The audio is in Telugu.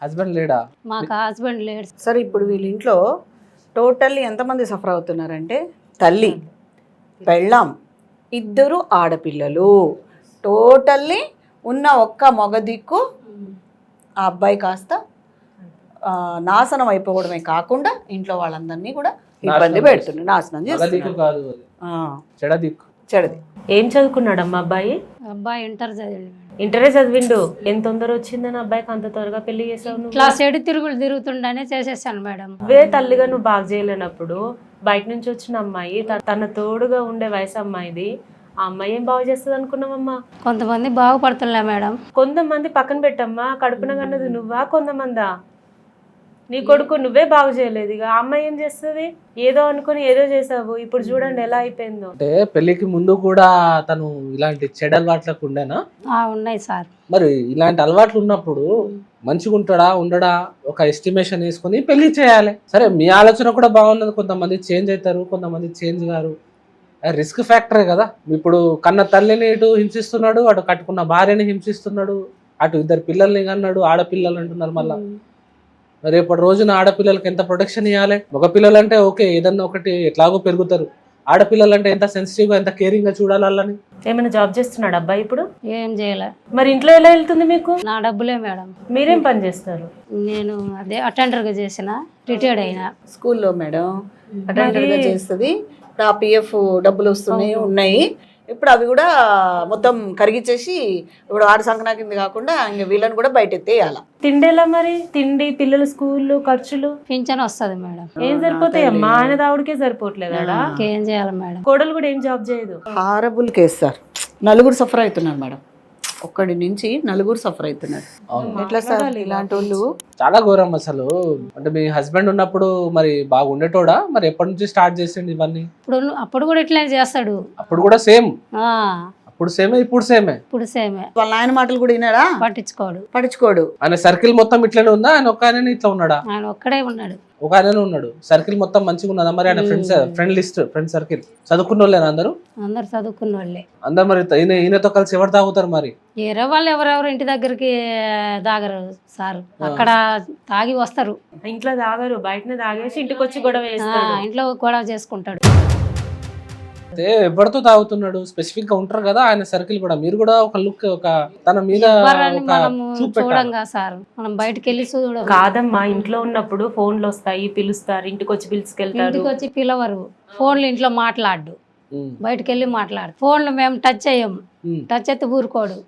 హస్బెండ్ లేడా? మాకు హస్బెండ్ లేడు. సరే ఇప్పుడు వీళ్ళ ఇంట్లో టోటల్లీ ఎంతమంది సఫర్ అవుతున్నారంటే తల్లి, పెళ్ళాం, 2 ఆడపిల్లలు, టోటల్లీ ఉన్న ఒక్క మగ దిక్కు ఆ అబ్బాయి కాస్త నాశనం అయిపోవడమే కాకుండా ఇంట్లో వాళ్ళందరినీ కూడా ఇబ్బంది పెడుతున్నాడు, నాశనం దిక్కు చేస్తున్నాడు. కాదు అది, చెడ దిక్కు. చెడది. ఏం చదువుకున్నాడమ్మా అబ్బాయి? అబ్బాయి ఇంటర్ చదివిండు. ఇంటరే చదివిండు. ఎంత తొందర వచ్చిందని అబ్బాయికి అంత త్వరగా పెళ్లి చేసావు నువ్వు? క్లాస్ 7 తిరుగులు తిరుగుతుండనే చేసేసాను మేడం. నువ్వే తల్లిగా నువ్వు బాగా చేయలేనప్పుడు బయట నుంచి వచ్చిన అమ్మాయి తన తోడుగా ఉండే వయసు అమ్మాయిది, ఆ అమ్మాయి ఏం బాగు చేస్తుంది అనుకున్నావమ్మా? కొంతమంది బాగుపడుతున్నా మేడం. కొంతమంది పక్కన పెట్టమ్మా, కడుపున కన్నది నువ్వా కొంతమందా? నీ కొడుకు నువ్వే బాగు చేయలేదు, ఇక ఆ అమ్మాయి ఏం చేస్తుంది? ఏదో అనుకుని ఏదో చేసావు, ఇప్పుడు చూడండి ఎలా అయిపోయిందో. అంటే పెళ్లికి ముందు కూడా తను ఇలాంటి చెడ అలవాట్లకు ఉండేనా? ఉన్నాయి సార్. మరి ఇలాంటి అలవాట్లు ఉన్నప్పుడు మంచిగా ఉంటాడా ఉండడా ఒక ఎస్టిమేషన్ వేసుకొని పెళ్లి చేయాలి. సరే మీ ఆలోచన కూడా బాగున్నది, కొంతమంది చేంజ్ అవుతారు, కొంతమంది చేంజ్ గారు. రిస్క్ ఫ్యాక్టరే కదా. ఇప్పుడు కన్న తల్లిని ఇటు హింసిస్తున్నాడు, అటు కట్టుకున్న భార్యని హింసిస్తున్నాడు, అటు 2 పిల్లల్ని కన్నాడు, ఆడపిల్లలు అంటున్నారు. మళ్ళా రేపటి రోజున ఆడపిల్లలకి ఎంత ప్రొటెక్షన్ ఇవ్వాలి? మగ పిల్లలు అంటే ఓకే ఏదన్నా ఒకటి ఎట్లాగో పెరుగుతారు, ఆడపిల్లలు అంటే ఎంత సెన్సిటివ్ గా ఎంత కేరింగ్ గా చూడాలి వాళ్ళని. ఏమైనా జాబ్ చేస్తున్నాడు అబ్బాయి ఇప్పుడు? ఏం చేయలే. మరి ఇంట్లో ఎలా వెళ్తుంది మీకు? నా డబ్బులే మేడం. మీరేం పని చేస్తారు? నేను అదే అటెండర్గా చేసిన, రిటైర్డ్ అయినా. స్కూల్లో మేడం అటెండర్గా చేస్తుంది. ఇప్పుడు ఆ పిఎఫ్ డబ్బులు ఉన్నాయి. ఇప్పుడు అవి కూడా మొత్తం కరిగిచ్చేసి ఇప్పుడు 6 సంకనా కింద కాకుండా ఇంకా వీళ్ళని కూడా బయట ఎత్తేయాల. తిండి ఎలా మరి? తిండి, పిల్లల స్కూళ్ళు ఖర్చులు పింఛన్ వస్తుంది మేడం. ఏం సరిపోతాయి అమ్మా? ఆయన దావుడికే సరిపోవట్లేదా? ఏం చేయాలి మేడం? కోడలు కూడా ఏం జాబ్ చేయదు. Horrible case sir. 4 సఫర్ అవుతున్నారు మేడం. ఒక్కడి నుంచి 4 సఫర్ అవుతున్నారు. ఎట్లా సార్ ఇలాంటి వాళ్ళు? చాలా ఘోరం అసలు. అంటే మీ హస్బెండ్ ఉన్నప్పుడు మరి బాగుండేటోడా? మరి ఎప్పటి నుంచి స్టార్ట్ చేసిండు ఇవన్నీ? అప్పుడు కూడా ఇట్లా చేస్తాడు. అప్పుడు కూడా సేమ్? అప్పుడు సేమే, ఇప్పుడు సేమే? ఇప్పుడు సేమే. వాళ్ళ ఆయన మాటలు కూడా వినాడా? పట్టించుకోడు. ఆయన సర్కిల్ మొత్తం ఇట్లనే ఉందా? ఆయన ఒక్క ఆయన ఇట్లా ఉన్నాడా? ఆయన ఒక్కడే ఉన్నాడు. ఒక ఆయన ఉన్నాడు. సర్కిల్ మొత్తం మంచిగా ఉన్నదా మరి? ఆయన ఫ్రెండ్ సర్కిల్ చదువుకున్న వాళ్ళేనా అందరూ? అందరు చదువుకున్న వాళ్ళే అందరు. మరి ఈయనతో కలిసి ఎవరు తాగుతారు మరి? వేరే వాళ్ళు ఎవరెవరు ఇంటి దగ్గరికి తాగరు సార్. అక్కడ తాగి వస్తారు. ఇంట్లో తాగరు, బయటనే తాగేసి ఇంటికి వచ్చి గొడవ చేస్తారు. ఇంట్లో గొడవ చేసుకుంటాడు. అయితే ఎవరితో తాగుతున్నాడు స్పెసిఫిక్ గా ఉంటారు కదా ఆయన సర్కిల్ కూడా. మీరు కూడా ఒక లుక్ ఒక తన మీద చూడంగా సార్, మనం బయటకు వెళ్ళి చూడ కాదమ్మా. ఇంట్లో ఉన్నప్పుడు ఫోన్లు వస్తాయి, పిలుస్తారు, ఇంటికి వచ్చి పిలుచుకెళ్తారు. ఇంటికి వచ్చి పిలవరు. ఫోన్లు ఇంట్లో మాట్లాడు, బయటకు వెళ్ళి మాట్లాడు. ఫోన్లు మేము టచ్ చేయం, టచ్ అయితే ఊరుకోడు.